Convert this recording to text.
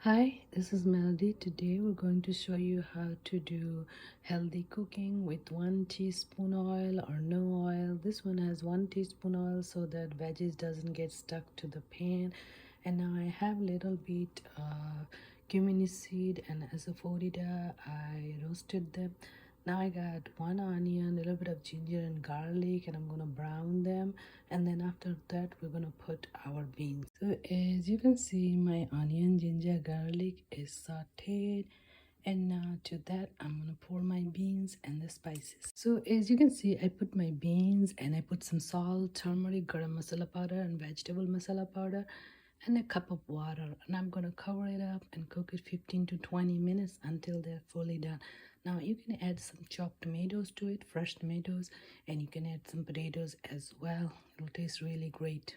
Hi, this is Melody. Today we're going to show you how to do healthy cooking with 1 teaspoon oil or no oil. This one has 1 teaspoon oil so that veggies doesn't get stuck to the pan. And now I have little bit cumin seed and asafoetida. I roasted them. Now I got 1 onion, a little bit of ginger and garlic, and I'm gonna brown them. And then after that, we're gonna put our beans. So as you can see, my onion, ginger, garlic is sauteed. And now to that, I'm gonna pour my beans and the spices. So as you can see, I put my beans and I put some salt, turmeric, garam masala powder, and vegetable masala powder, and a cup of water, and I'm gonna cover it up and cook it 15 to 20 minutes until they're fully done. Now you can add some chopped tomatoes to it, fresh tomatoes, and you can add some potatoes as well. It'll taste really great.